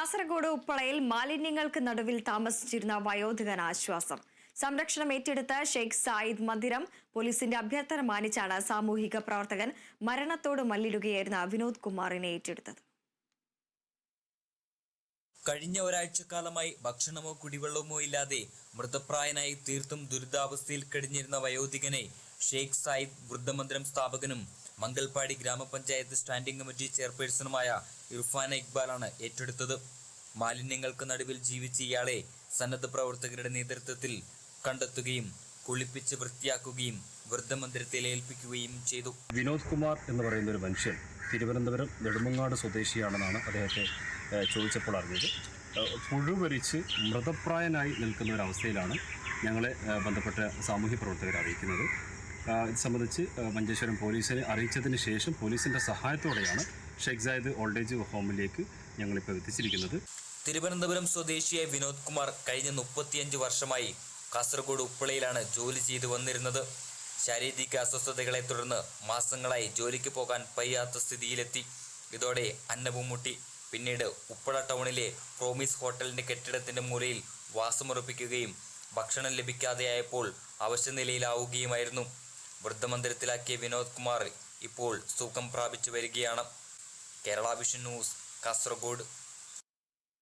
കാസർഗോഡ് ഉപ്പളയിൽ മാലിന്യങ്ങൾക്ക് നടുവിൽ താമസിച്ചിരുന്ന വയോധികന് ആശ്വാസം. സംരക്ഷണം ഏറ്റെടുത്ത ഷെയ്ഖ് സായിദ് മന്ദിരം പോലീസിന്റെ അഭ്യർത്ഥന മാനിച്ചാണ് സാമൂഹിക പ്രവർത്തകൻ മരണത്തോട് മല്ലിടുകയായിരുന്ന വിനോദ് കുമാറിനെ ഏറ്റെടുത്തത്. കഴിഞ്ഞ ഒരാഴ്ചക്കാലമായി ഭക്ഷണമോ കുടിവെള്ളമോ ഇല്ലാതെ മൃതപ്രായനായി തീർത്തും ദുരിതാവസ്ഥയിൽ കഴിഞ്ഞിരുന്ന വയോധികനെ ഷെയ്ഖ് സായിദ് വൃദ്ധമന്ദിരം സ്ഥാപകനും മംഗൽപാടി ഗ്രാമപഞ്ചായത്ത് സ്റ്റാൻഡിംഗ് കമ്മിറ്റി ചെയർപേഴ്സണുമായ ഇർഫാന ഇക്ബാലാണ് ഏറ്റെടുത്തത്. മാലിന്യങ്ങൾക്ക് നടുവിൽ ജീവിച്ച ഇയാളെ സന്നദ്ധ പ്രവർത്തകരുടെ നേതൃത്വത്തിൽ കണ്ടെത്തുകയും കുളിപ്പിച്ച് വൃത്തിയാക്കുകയും വൃദ്ധമന്ദിരത്തിൽ ഏൽപ്പിക്കുകയും ചെയ്തു. വിനോദ് കുമാർ എന്ന് പറയുന്ന ഒരു മനുഷ്യൻ തിരുവനന്തപുരം നെടുമങ്ങാട് സ്വദേശിയാണെന്നാണ് അദ്ദേഹത്തെ ചോദിച്ചപ്പോൾ അറിഞ്ഞത്. പുഴുവരിച്ച് മൃതപ്രായനായി നിൽക്കുന്ന ഒരവസ്ഥയിലാണ് ഞങ്ങളെ ബന്ധപ്പെട്ട സാമൂഹ്യ പ്രവർത്തകർ അറിയിക്കുന്നത്. ഇത് സംബന്ധിച്ച് മഞ്ചേശ്വരം പോലീസിനെ അറിയിച്ചതിന് ശേഷം പോലീസിൻ്റെ സഹായത്തോടെയാണ് ഷെയ്ഖ് സായിദ് ഓൾഡ് ഏജ് ഹോമിലേക്ക് ഞങ്ങളിപ്പോൾ എത്തിച്ചിരിക്കുന്നത്. തിരുവനന്തപുരം സ്വദേശിയായ വിനോദ് കുമാർ കഴിഞ്ഞ 35 വർഷമായി കാസർഗോഡ് ഉപ്പളയിലാണ് ജോലി ചെയ്തു വന്നിരുന്നത്. ശാരീരിക അസ്വസ്ഥതകളെ തുടർന്ന് മാസങ്ങളായി ജോലിക്ക് പോകാൻ വയ്യാത്ത സ്ഥിതിയിലെത്തി. ഇതോടെ അന്നവും മുട്ടി. പിന്നീട് ഉപ്പള ടൗണിലെ പ്രോമിസ് ഹോട്ടലിൻ്റെ കെട്ടിടത്തിൻ്റെ മൂലയിൽ വാസമുറപ്പിക്കുകയും ഭക്ഷണം ലഭിക്കാതെയായപ്പോൾ അവശനിലയിലാവുകയുമായിരുന്നു. വൃദ്ധമന്ദിരത്തിലാക്കിയ വിനോദ് കുമാർ ഇപ്പോൾ സുഖം പ്രാപിച്ചു വരികയാണ്. Kerala vision news, Kasaragod.